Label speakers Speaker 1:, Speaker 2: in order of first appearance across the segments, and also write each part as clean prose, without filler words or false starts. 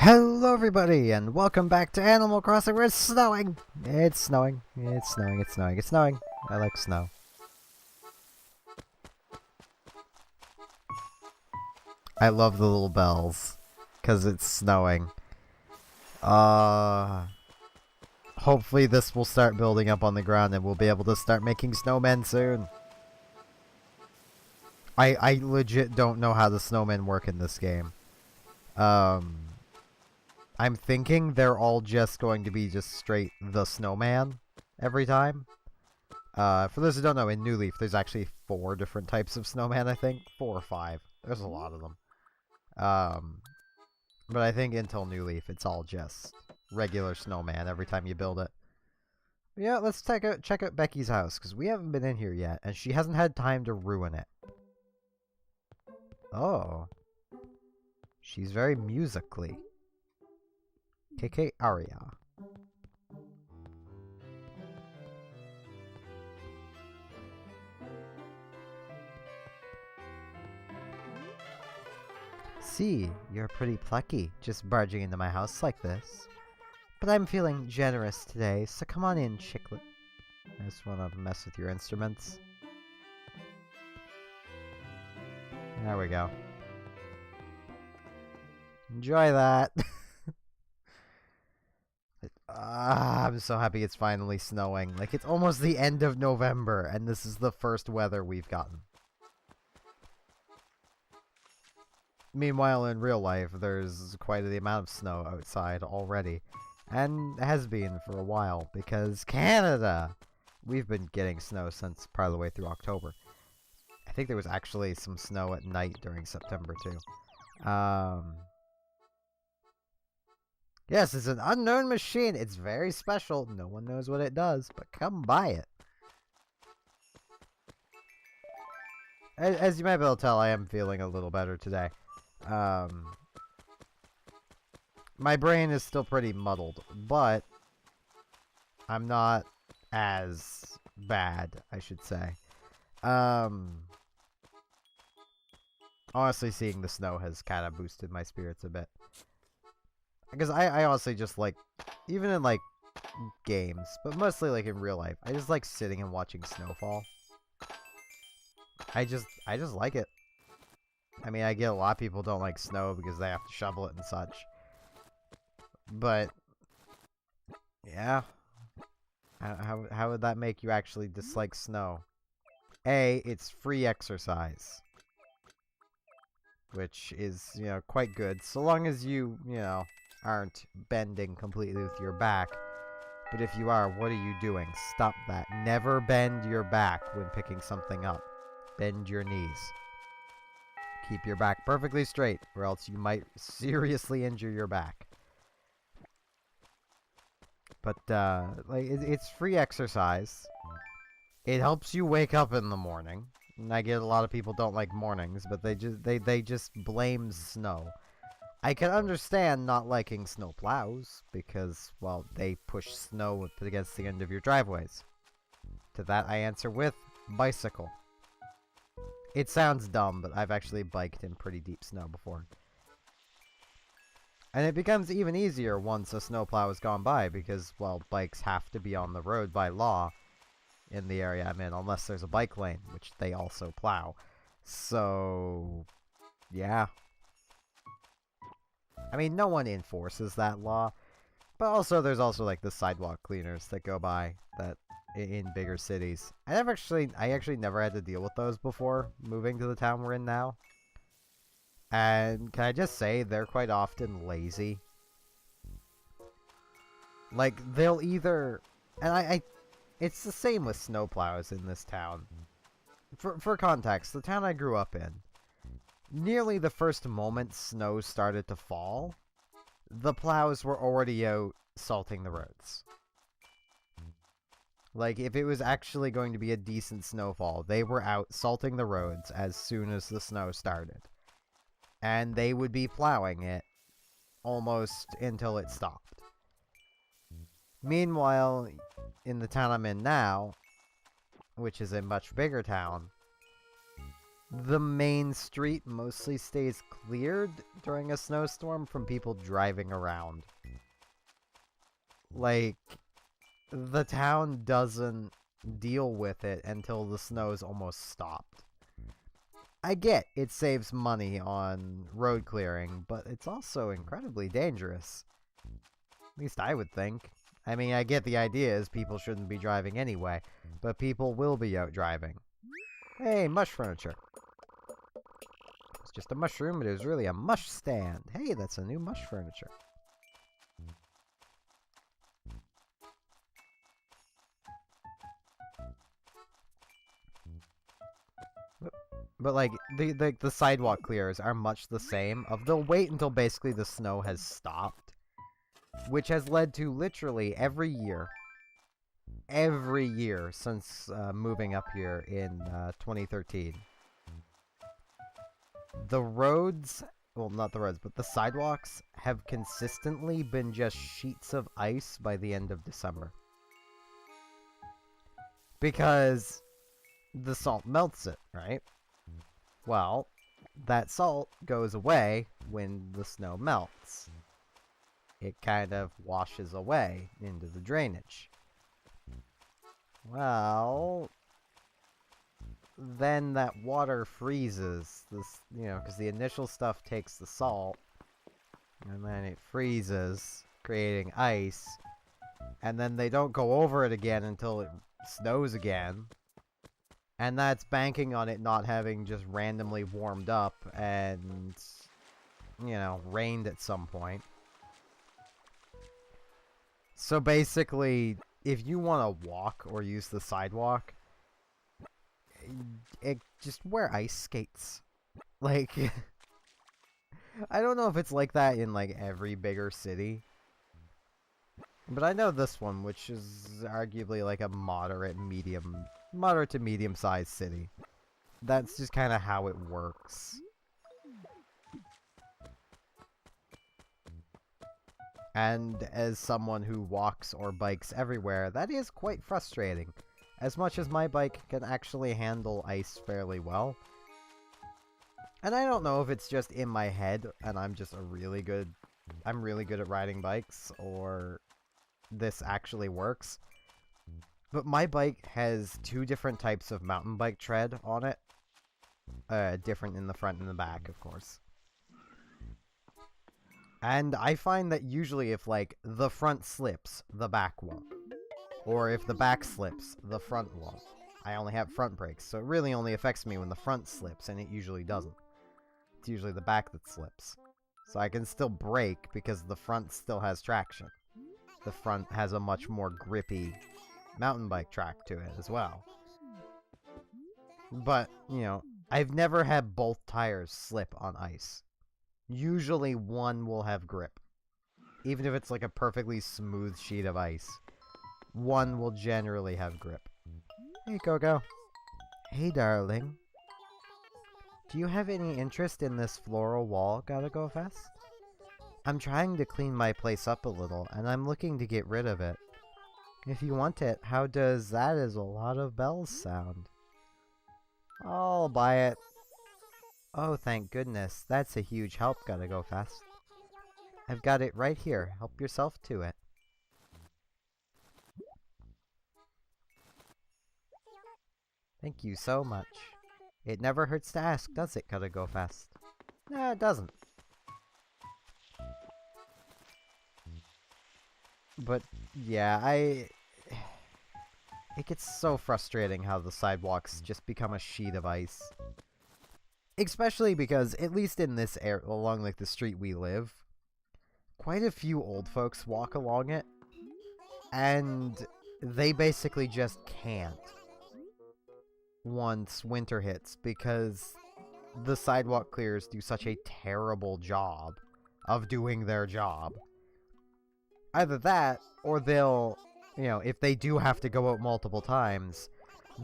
Speaker 1: Hello everybody and welcome back to Animal Crossing where it's snowing! It's snowing. It's snowing. It's snowing. It's snowing. I like snow. I love the little bells because it's snowing. Hopefully this will start building up on the ground and we'll be able to start making snowmen soon. I legit don't know how the snowmen work in this game. I'm thinking they're all just going to be just straight the snowman every time. For those who don't know, in New Leaf, there's actually 4 different types of snowman, I think. 4 or 5. There's a lot of them. But I think until New Leaf, it's all just regular snowman every time you build it. But yeah, let's check out Becky's house, because we haven't been in here yet, and she hasn't had time to ruin it. Oh. She's very musically. KK Aria. See, you're pretty plucky, just barging into my house like this. But I'm feeling generous today, so come on in, Chicklet. I just want to mess with your instruments. There we go. Enjoy that. I'm so happy it's finally snowing. Like, it's almost the end of November, and this is the first weather we've gotten. Meanwhile, in real life, there's quite the amount of snow outside already. And has been for a while, because Canada! We've been getting snow since part of the way through October. I think there was actually some snow at night during September, too. Yes, it's an unknown machine. It's very special. No one knows what it does, but come buy it. As you might be able to tell, I am feeling a little better today. My brain is still pretty muddled, but I'm not as bad, I should say. Honestly, seeing the snow has kind of boosted my spirits a bit. Because I honestly just like, even in like games, but mostly like in real life, I just like sitting and watching snowfall. I just like it. I mean, I get a lot of people don't like snow because they have to shovel it and such. But yeah, how would that make you actually dislike snow? A, it's free exercise, which is, you know, quite good, so long as you know, aren't bending completely with your back. But if you are, what are you doing? Stop that. Never bend your back when picking something up. Bend your knees. Keep your back perfectly straight, or else you might seriously injure your back. But, like, it's free exercise. It helps you wake up in the morning. And I get a lot of people don't like mornings, but they just blame snow. I can understand not liking snow plows, because, well, they push snow against the end of your driveways. To that I answer with bicycle. It sounds dumb, but I've actually biked in pretty deep snow before. And it becomes even easier once a snowplow has gone by, because, well, bikes have to be on the road by law in the area I'm in, unless there's a bike lane, which they also plow. So, yeah. I mean, no one enforces that law, but also there's also like the sidewalk cleaners that go by that in bigger cities. I actually never had to deal with those before moving to the town we're in now. And can I just say they're quite often lazy. Like, they'll either, and it's the same with snowplows in this town. For context, the town I grew up in, nearly the first moment snow started to fall, the plows were already out salting the roads. Like, if it was actually going to be a decent snowfall, they were out salting the roads as soon as the snow started. And they would be plowing it almost until it stopped. Meanwhile, in the town I'm in now, which is a much bigger town, the main street mostly stays cleared during a snowstorm from people driving around. Like, the town doesn't deal with it until the snow's almost stopped. I get it saves money on road clearing, but it's also incredibly dangerous. At least I would think. I mean, I get the idea is people shouldn't be driving anyway, but people will be out driving. Hey, mush furniture. It's just a mushroom, but it was really a mush stand. Hey, that's a new mush furniture. But like, the sidewalk clears are much the same. They'll wait until basically the snow has stopped. Which has led to literally every year since moving up here in 2013. The roads, well, not the roads, but the sidewalks have consistently been just sheets of ice by the end of December. Because the salt melts it, right? Well, that salt goes away when the snow melts. It kind of washes away into the drainage. Well, then that water freezes, because the initial stuff takes the salt, and then it freezes, creating ice, and then they don't go over it again until it snows again. And that's banking on it not having just randomly warmed up and, rained at some point. So basically, if you want to walk or use the sidewalk, just wear ice skates. Like, I don't know if it's like that in, like, every bigger city. But I know this one, which is arguably like a moderate to medium-sized city. That's just kind of how it works. And as someone who walks or bikes everywhere, that is quite frustrating. As much as my bike can actually handle ice fairly well. And I don't know if it's just in my head and I'm really good at riding bikes, or this actually works. But my bike has two different types of mountain bike tread on it. Different in the front and the back, of course. And I find that usually if, like, the front slips, the back won't. Or if the back slips, the front won't. I only have front brakes, so it really only affects me when the front slips, and it usually doesn't. It's usually the back that slips. So I can still brake because the front still has traction. The front has a much more grippy mountain bike track to it as well. But, I've never had both tires slip on ice. Usually one will have grip. Even if it's like a perfectly smooth sheet of ice, one will generally have grip. Hey, Coco. Hey, darling. Do you have any interest in this floral wall, Gotta Go Fest? I'm trying to clean my place up a little, and I'm looking to get rid of it. If you want it, how does that is a lot of bells sound? I'll buy it. Oh, thank goodness. That's a huge help, Gotta Go Fast. I've got it right here. Help yourself to it. Thank you so much. It never hurts to ask, does it, Gotta Go Fast? No, it doesn't. But, yeah, it gets so frustrating how the sidewalks just become a sheet of ice. Especially because, at least in this area, along like the street we live, quite a few old folks walk along it, and they basically just can't once winter hits, because the sidewalk clearers do such a terrible job of doing their job. Either that, or they'll, if they do have to go out multiple times,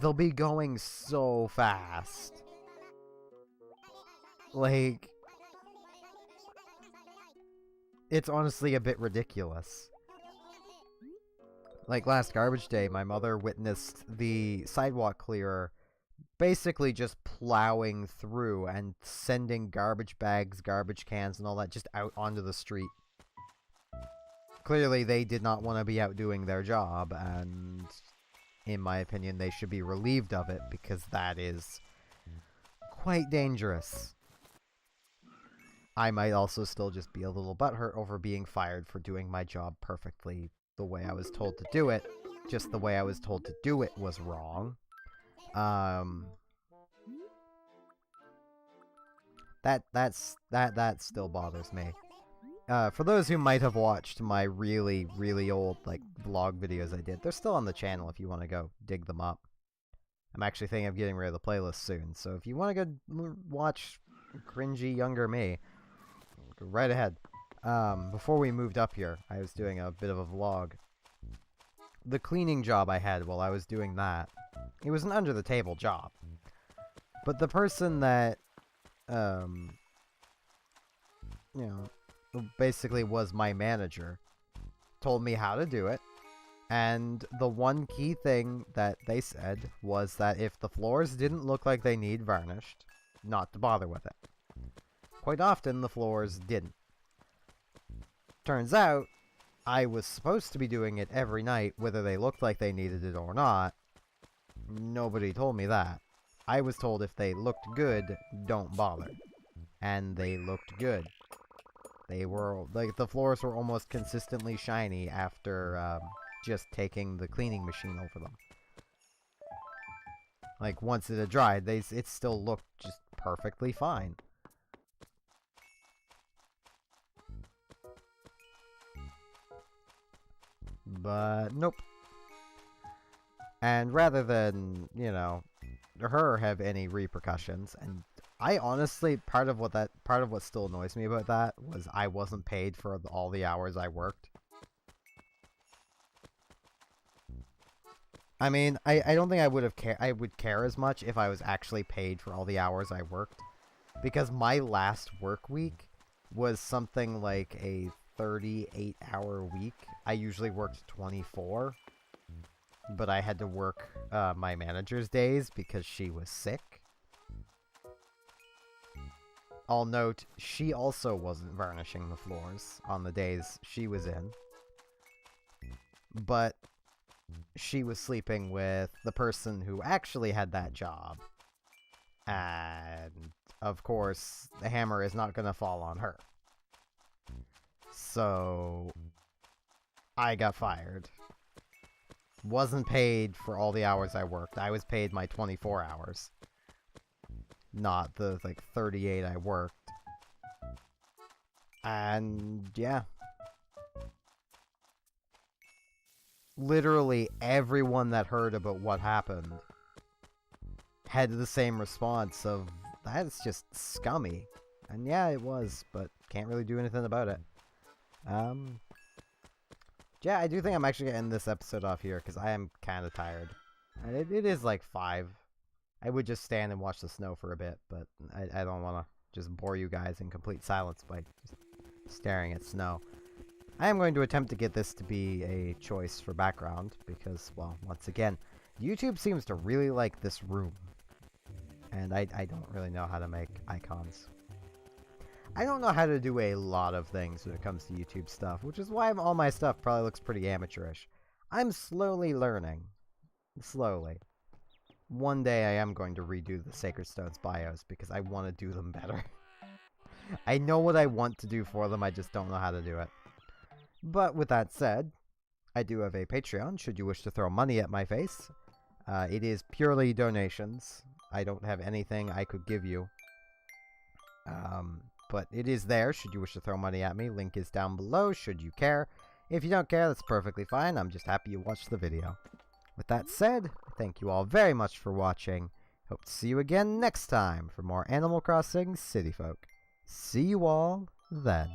Speaker 1: they'll be going so fast. Like, it's honestly a bit ridiculous. Like, last garbage day, my mother witnessed the sidewalk clearer basically just plowing through and sending garbage bags, garbage cans, and all that just out onto the street. Clearly, they did not want to be out doing their job, and in my opinion, they should be relieved of it, because that is quite dangerous. I might also still just be a little butthurt over being fired for doing my job perfectly the way I was told to do it. Just the way I was told to do it was wrong. That still bothers me. For those who might have watched my really, really old, like, vlog videos I did, they're still on the channel if you want to go dig them up. I'm actually thinking of getting rid of the playlist soon, so if you want to go watch cringy younger me, go right ahead. Before we moved up here, I was doing a bit of a vlog. The cleaning job I had while I was doing that, it was an under-the-table job. But the person that, you know, basically was my manager, told me how to do it, and the one key thing that they said was that if the floors didn't look like they need varnished, not to bother with it. Quite often the floors didn't. Turns out, I was supposed to be doing it every night, whether they looked like they needed it or not. Nobody told me that. I was told if they looked good, don't bother. And they looked good. They were, like, the floors were almost consistently shiny after, just taking the cleaning machine over them. Like, once it had dried, it still looked just perfectly fine. But, nope. And rather than, you know, her have any repercussions, and I honestly, part of what still annoys me about that was I wasn't paid for all the hours I worked. I mean, I don't think I would care as much if I was actually paid for all the hours I worked, because my last work week was something like a 38-hour week. I usually worked 24, but I had to work my manager's days because she was sick. I'll note, she also wasn't varnishing the floors on the days she was in, but she was sleeping with the person who actually had that job, and of course the hammer is not going to fall on her. So I got fired. Wasn't paid for all the hours I worked. I was paid my 24 hours. Not the, like, 38 I worked. And, yeah. Literally everyone that heard about what happened had the same response of, that's just scummy. And yeah, it was, but can't really do anything about it. Yeah, I do think I'm actually going to end this episode off here, because I am kind of tired. And it is like 5. I would just stand and watch the snow for a bit, but I don't want to just bore you guys in complete silence by just staring at snow. I am going to attempt to get this to be a choice for background, because, well, once again, YouTube seems to really like this room. And I don't really know how to make icons. I don't know how to do a lot of things when it comes to YouTube stuff, which is why all my stuff probably looks pretty amateurish. I'm slowly learning. Slowly. One day I am going to redo the Sacred Stones bios, because I want to do them better. I know what I want to do for them, I just don't know how to do it. But with that said, I do have a Patreon, should you wish to throw money at my face. It is purely donations. I don't have anything I could give you. But it is there, should you wish to throw money at me. Link is down below, should you care. If you don't care, that's perfectly fine. I'm just happy you watched the video. With that said, thank you all very much for watching. Hope to see you again next time for more Animal Crossing City Folk. See you all then.